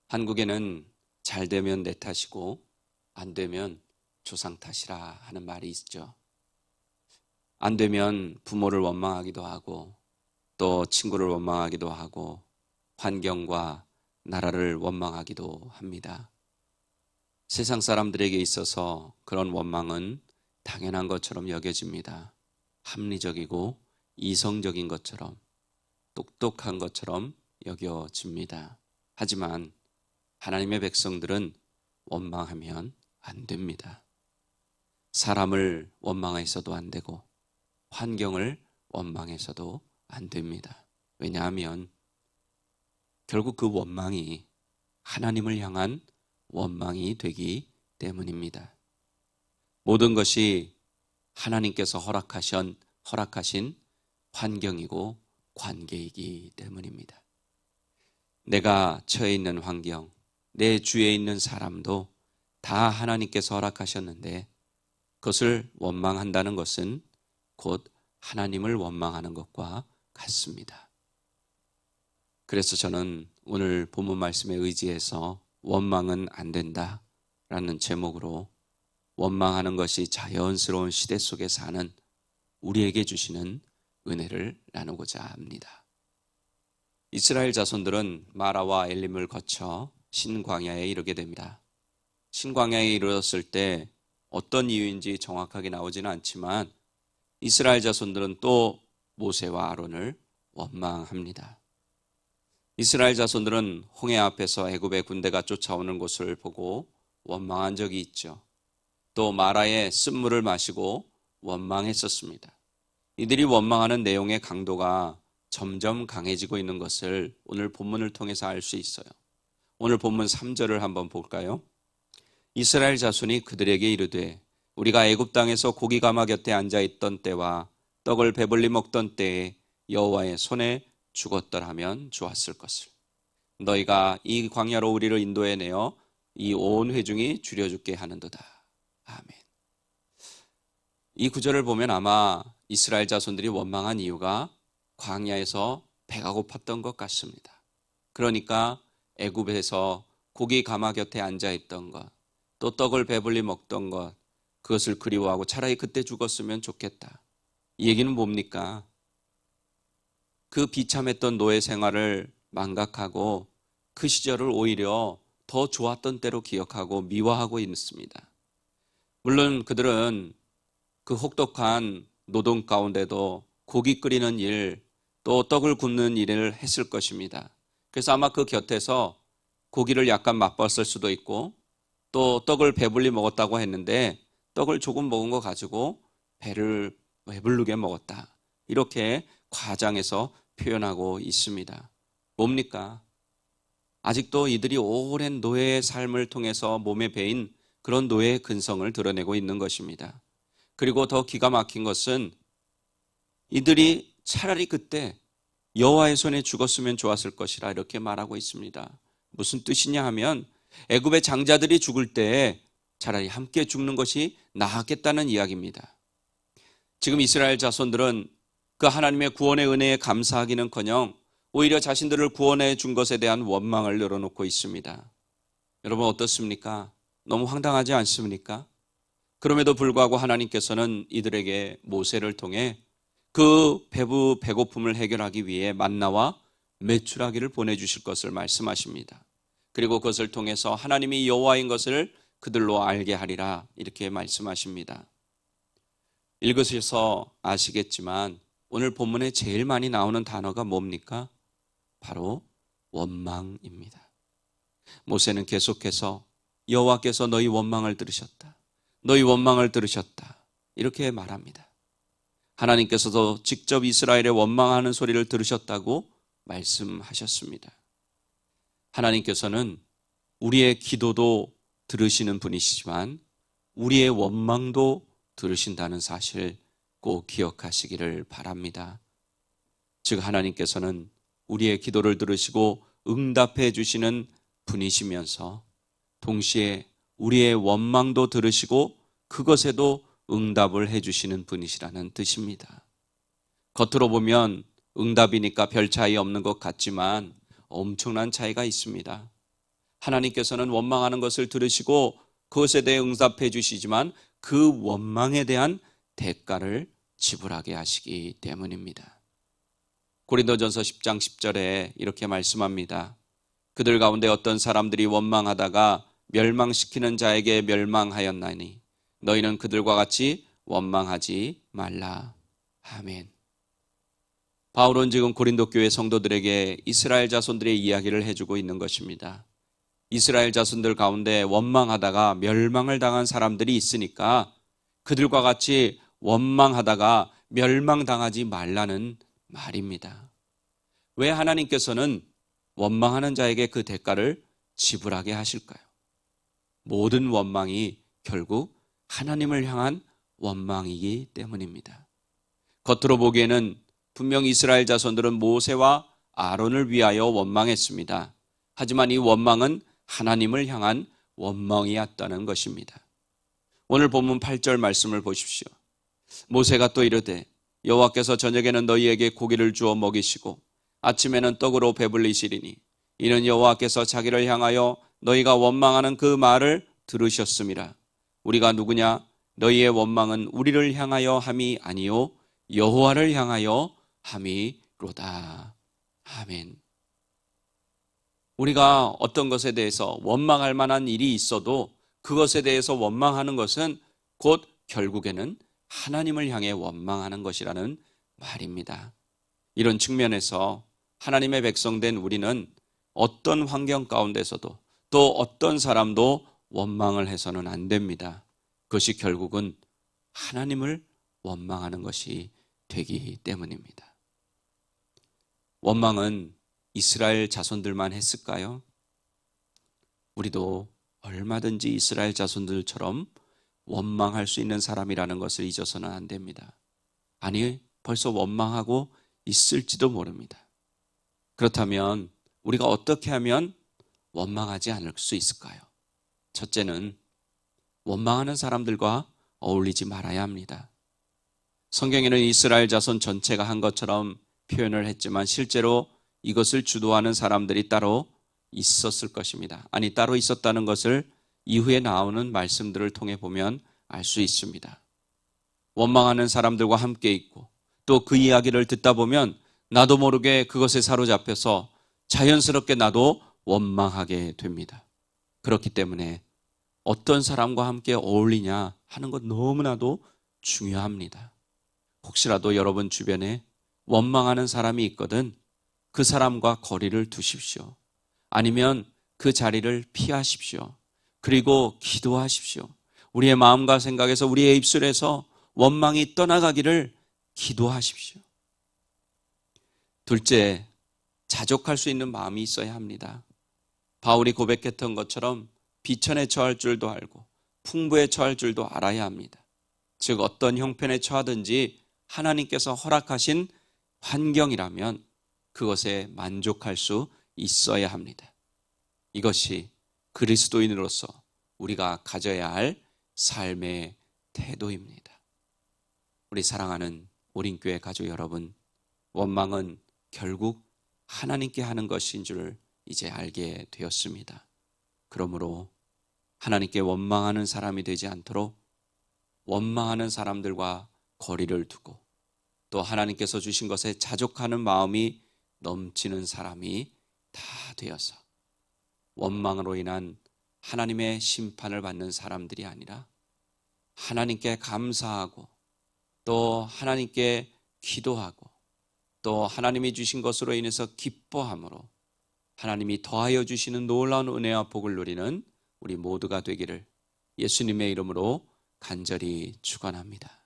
한국에는 잘 되면 내 탓이고 안 되면 조상 탓이라 하는 말이 있죠. 안 되면 부모를 원망하기도 하고 또 친구를 원망하기도 하고 환경과 나라를 원망하기도 합니다. 세상 사람들에게 있어서 그런 원망은 당연한 것처럼 여겨집니다. 합리적이고 이성적인 것처럼, 똑똑한 것처럼 여겨집니다. 하지만 하나님의 백성들은 원망하면 안 됩니다. 사람을 원망해서도 안 되고 환경을 원망해서도 안 됩니다. 왜냐하면 결국 그 원망이 하나님을 향한 원망이 되기 때문입니다. 모든 것이 하나님께서 허락하신 환경이고 관계이기 때문입니다. 내가 처해 있는 환경, 내 주위에 있는 사람도 다 하나님께서 허락하셨는데 그것을 원망한다는 것은 곧 하나님을 원망하는 것과 같습니다. 그래서 저는 오늘 본문 말씀에 의지해서 원망은 안 된다라는 제목으로 원망하는 것이 자연스러운 시대 속에 사는 우리에게 주시는 은혜를 나누고자 합니다. 이스라엘 자손들은 마라와 엘림을 거쳐 신광야에 이르게 됩니다. 신광야에 이르렀을 때 어떤 이유인지 정확하게 나오지는 않지만 이스라엘 자손들은 또 모세와 아론을 원망합니다. 이스라엘 자손들은 홍해 앞에서 애굽의 군대가 쫓아오는 것을 보고 원망한 적이 있죠. 또 마라의 쓴물을 마시고 원망했었습니다. 이들이 원망하는 내용의 강도가 점점 강해지고 있는 것을 오늘 본문을 통해서 알 수 있어요. 오늘 본문 3절을 한번 볼까요? 이스라엘 자손이 그들에게 이르되 우리가 애굽 땅에서 고기 가마 곁에 앉아있던 때와 떡을 배불리 먹던 때에 여호와의 손에 죽었더라 하면 좋았을 것을. 너희가 이 광야로 우리를 인도해내어 이 온 회중이 줄여 죽게 하는도다. 아멘. 이 구절을 보면 아마 이스라엘 자손들이 원망한 이유가 광야에서 배가 고팠던 것 같습니다. 그러니까 애굽에서 고기 가마 곁에 앉아있던 것, 또 떡을 배불리 먹던 것, 그것을 그리워하고 차라리 그때 죽었으면 좋겠다. 이 얘기는 뭡니까? 그 비참했던 노예 생활을 망각하고 그 시절을 오히려 더 좋았던 때로 기억하고 미화하고 있습니다. 물론 그들은 그 혹독한 노동 가운데도 고기 끓이는 일, 또 떡을 굽는 일을 했을 것입니다. 그래서 아마 그 곁에서 고기를 약간 맛봤을 수도 있고 또 떡을 배불리 먹었다고 했는데 떡을 조금 먹은 거 가지고 배를 배부르게 먹었다. 이렇게 과장해서 표현하고 있습니다. 뭡니까? 아직도 이들이 오랜 노예의 삶을 통해서 몸에 배인 그런 노예의 근성을 드러내고 있는 것입니다. 그리고 더 기가 막힌 것은 이들이 차라리 그때 여호와의 손에 죽었으면 좋았을 것이라 이렇게 말하고 있습니다. 무슨 뜻이냐 하면 애굽의 장자들이 죽을 때 차라리 함께 죽는 것이 나았겠다는 이야기입니다. 지금 이스라엘 자손들은 그 하나님의 구원의 은혜에 감사하기는커녕 오히려 자신들을 구원해 준 것에 대한 원망을 늘어놓고 있습니다. 여러분 어떻습니까? 너무 황당하지 않습니까? 그럼에도 불구하고 하나님께서는 이들에게 모세를 통해 그 배고픔을 해결하기 위해 만나와 메추라기를 보내주실 것을 말씀하십니다. 그리고 그것을 통해서 하나님이 여호와인 것을 그들로 알게 하리라 이렇게 말씀하십니다. 읽으셔서 아시겠지만 오늘 본문에 제일 많이 나오는 단어가 뭡니까? 바로 원망입니다. 모세는 계속해서 여호와께서 너희 원망을 들으셨다. 너희 원망을 들으셨다. 이렇게 말합니다. 하나님께서도 직접 이스라엘의 원망하는 소리를 들으셨다고 말씀하셨습니다. 하나님께서는 우리의 기도도 들으시는 분이시지만 우리의 원망도 들으신다는 사실 꼭 기억하시기를 바랍니다. 즉 하나님께서는 우리의 기도를 들으시고 응답해 주시는 분이시면서 동시에 우리의 원망도 들으시고 그것에도 응답을 해 주시는 분이시라는 뜻입니다. 겉으로 보면 응답이니까 별 차이 없는 것 같지만 엄청난 차이가 있습니다. 하나님께서는 원망하는 것을 들으시고 그것에 대해 응답해 주시지만 그 원망에 대한 대가를 지불하게 하시기 때문입니다. 고린도전서 10장 10절에 이렇게 말씀합니다. 그들 가운데 어떤 사람들이 원망하다가 멸망시키는 자에게 멸망하였나니 너희는 그들과 같이 원망하지 말라. 아멘. 바울은 지금 고린도 교회 성도들에게 이스라엘 자손들의 이야기를 해주고 있는 것입니다. 이스라엘 자손들 가운데 원망하다가 멸망을 당한 사람들이 있으니까 그들과 같이 원망하다가 멸망당하지 말라는 말입니다. 왜 하나님께서는 원망하는 자에게 그 대가를 지불하게 하실까요? 모든 원망이 결국 하나님을 향한 원망이기 때문입니다. 겉으로 보기에는 분명 이스라엘 자손들은 모세와 아론을 위하여 원망했습니다. 하지만 이 원망은 하나님을 향한 원망이었다는 것입니다. 오늘 본문 8절 말씀을 보십시오. 모세가 또 이르되 여호와께서 저녁에는 너희에게 고기를 주어 먹이시고 아침에는 떡으로 배불리시리니 이는 여호와께서 자기를 향하여 너희가 원망하는 그 말을 들으셨음이라. 우리가 누구냐? 너희의 원망은 우리를 향하여 함이 아니요 여호와를 향하여 함이로다. 아멘. 우리가 어떤 것에 대해서 원망할 만한 일이 있어도 그것에 대해서 원망하는 것은 곧 결국에는 하나님을 향해 원망하는 것이라는 말입니다. 이런 측면에서 하나님의 백성된 우리는 어떤 환경 가운데서도 또 어떤 사람도 원망을 해서는 안 됩니다. 그것이 결국은 하나님을 원망하는 것이 되기 때문입니다. 원망은 이스라엘 자손들만 했을까요? 우리도 얼마든지 이스라엘 자손들처럼 원망할 수 있는 사람이라는 것을 잊어서는 안 됩니다. 아니, 벌써 원망하고 있을지도 모릅니다. 그렇다면 우리가 어떻게 하면 원망하지 않을 수 있을까요? 첫째는 원망하는 사람들과 어울리지 말아야 합니다. 성경에는 이스라엘 자손 전체가 한 것처럼 표현을 했지만 실제로 이것을 주도하는 사람들이 따로 있었을 것입니다. 아니, 따로 있었다는 것을 이후에 나오는 말씀들을 통해 보면 알 수 있습니다. 원망하는 사람들과 함께 있고 또 그 이야기를 듣다 보면 나도 모르게 그것에 사로잡혀서 자연스럽게 나도 원망하게 됩니다. 그렇기 때문에 어떤 사람과 함께 어울리냐 하는 것 너무나도 중요합니다. 혹시라도 여러분 주변에 원망하는 사람이 있거든 그 사람과 거리를 두십시오. 아니면 그 자리를 피하십시오. 그리고 기도하십시오. 우리의 마음과 생각에서 우리의 입술에서 원망이 떠나가기를 기도하십시오. 둘째, 자족할 수 있는 마음이 있어야 합니다. 바울이 고백했던 것처럼 비천에 처할 줄도 알고 풍부에 처할 줄도 알아야 합니다. 즉 어떤 형편에 처하든지 하나님께서 허락하신 환경이라면 그것에 만족할 수 있어야 합니다. 이것이 그리스도인으로서 우리가 가져야 할 삶의 태도입니다. 우리 사랑하는 오린교회 가족 여러분, 원망은 결국 하나님께 하는 것인 줄 이제 알게 되었습니다. 그러므로 하나님께 원망하는 사람이 되지 않도록 원망하는 사람들과 거리를 두고 또 하나님께서 주신 것에 자족하는 마음이 넘치는 사람이 다 되어서 원망으로 인한 하나님의 심판을 받는 사람들이 아니라 하나님께 감사하고 또 하나님께 기도하고 또 하나님이 주신 것으로 인해서 기뻐함으로 하나님이 더하여 주시는 놀라운 은혜와 복을 누리는 우리 모두가 되기를 예수님의 이름으로 간절히 축원합니다.